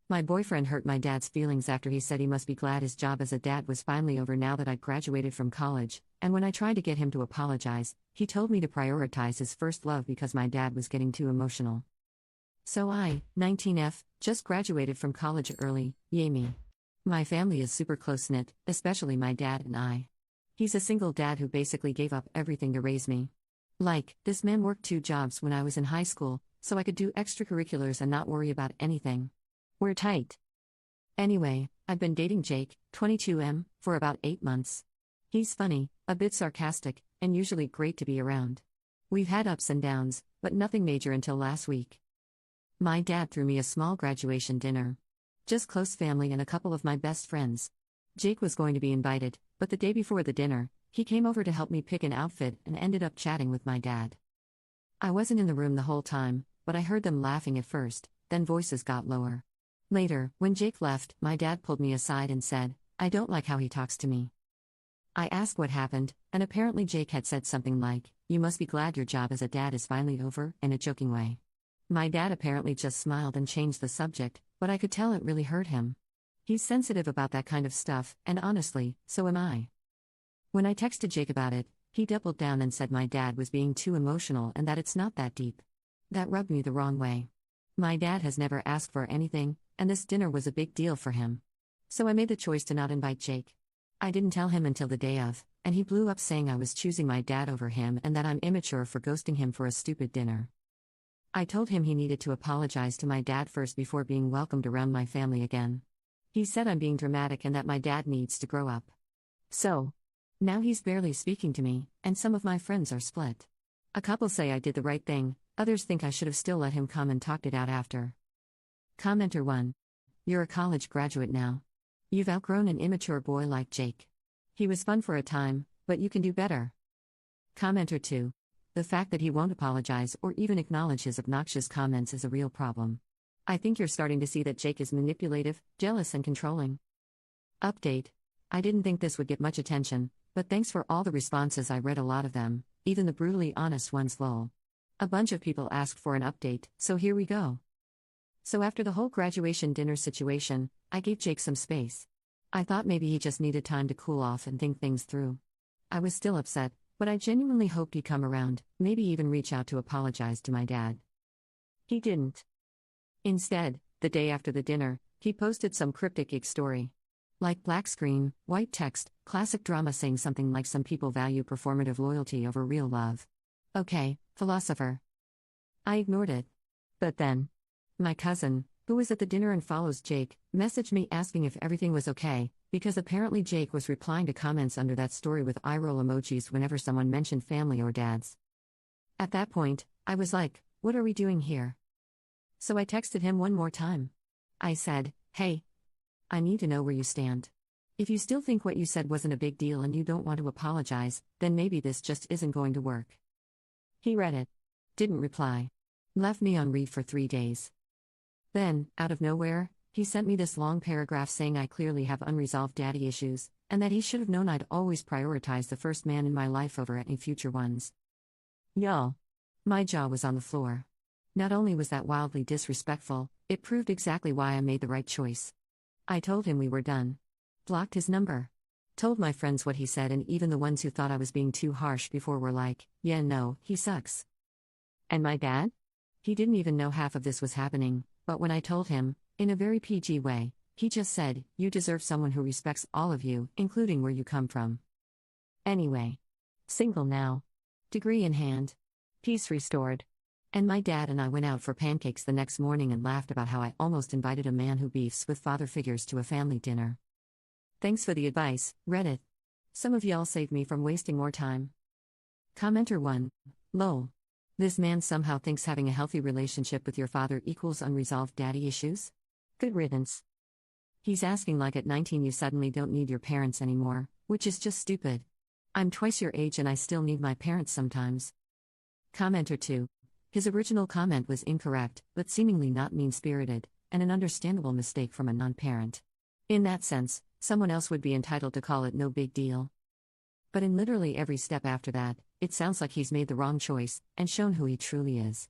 My boyfriend hurt my dad's feelings after he said he must be glad his job as a dad was finally over now that I'd graduated from college, and when I tried to get him to apologize, he told me to prioritize his first love because my dad was getting too emotional. So I, 19F, just graduated from college early, yay me. My family is super close-knit, especially my dad and I. He's a single dad who basically gave up everything to raise me. Like, this man worked 2 jobs when I was in high school, so I could do extracurriculars and not worry about anything. We're tight. Anyway, I've been dating Jake, 22M, for about 8 months. He's funny, a bit sarcastic, and usually great to be around. We've had ups and downs, but nothing major until last week. My dad threw me a small graduation dinner. Just close family and a couple of my best friends. Jake was going to be invited, but the day before the dinner, he came over to help me pick an outfit and ended up chatting with my dad. I wasn't in the room the whole time, but I heard them laughing at first, then voices got lower. Later, when Jake left, my dad pulled me aside and said, "I don't like how he talks to me." I asked what happened, and apparently Jake had said something like, "You must be glad your job as a dad is finally over," in a joking way. My dad apparently just smiled and changed the subject, but I could tell it really hurt him. He's sensitive about that kind of stuff, and honestly, so am I. When I texted Jake about it, he doubled down and said my dad was being too emotional and that it's not that deep. That rubbed me the wrong way. My dad has never asked for anything, and this dinner was a big deal for him. So I made the choice to not invite Jake. I didn't tell him until the day of, and he blew up saying I was choosing my dad over him and that I'm immature for ghosting him for a stupid dinner. I told him he needed to apologize to my dad first before being welcomed around my family again. He said I'm being dramatic and that my dad needs to grow up. So, now he's barely speaking to me, and some of my friends are split. A couple say I did the right thing, others think I should have still let him come and talked it out after. Commenter 1. You're a college graduate now. You've outgrown an immature boy like Jake. He was fun for a time, but you can do better. Commenter 2. The fact that he won't apologize or even acknowledge his obnoxious comments is a real problem. I think you're starting to see that Jake is manipulative, jealous, and controlling. Update. I didn't think this would get much attention, but thanks for all the responses. I read a lot of them, even the brutally honest ones. Lol. A bunch of people asked for an update, so here we go. So after the whole graduation dinner situation, I gave Jake some space. I thought maybe he just needed time to cool off and think things through. I was still upset, but I genuinely hoped he'd come around, maybe even reach out to apologize to my dad. He didn't. Instead, the day after the dinner, he posted some cryptic gig story. Like black screen, white text, classic drama saying something like some people value performative loyalty over real love. Okay, philosopher. I ignored it. But then, my cousin, who was at the dinner and follows Jake, messaged me asking if everything was okay, because apparently Jake was replying to comments under that story with eye roll emojis whenever someone mentioned family or dads. At that point, I was like, what are we doing here? So I texted him one more time. I said, hey, I need to know where you stand. If you still think what you said wasn't a big deal and you don't want to apologize, then maybe this just isn't going to work. He read it. Didn't reply. Left me on read for 3 days. Then, out of nowhere, he sent me this long paragraph saying I clearly have unresolved daddy issues, and that he should have known I'd always prioritize the first man in my life over any future ones. Y'all. My jaw was on the floor. Not only was that wildly disrespectful, it proved exactly why I made the right choice. I told him we were done. Blocked his number. Told my friends what he said, and even the ones who thought I was being too harsh before were like, yeah, no, he sucks. And my dad? He didn't even know half of this was happening, but when I told him, in a very PG way, he just said, you deserve someone who respects all of you, including where you come from. Anyway. Single now. Degree in hand. Peace restored. And my dad and I went out for pancakes the next morning and laughed about how I almost invited a man who beefs with father figures to a family dinner. Thanks for the advice, Reddit. Some of y'all saved me from wasting more time. Commenter 1. Lol. This man somehow thinks having a healthy relationship with your father equals unresolved daddy issues? Good riddance. He's asking like at 19 you suddenly don't need your parents anymore, which is just stupid. I'm twice your age and I still need my parents sometimes. Commenter 2. His original comment was incorrect, but seemingly not mean-spirited, and an understandable mistake from a non-parent. In that sense, someone else would be entitled to call it no big deal. But in literally every step after that, it sounds like he's made the wrong choice, and shown who he truly is.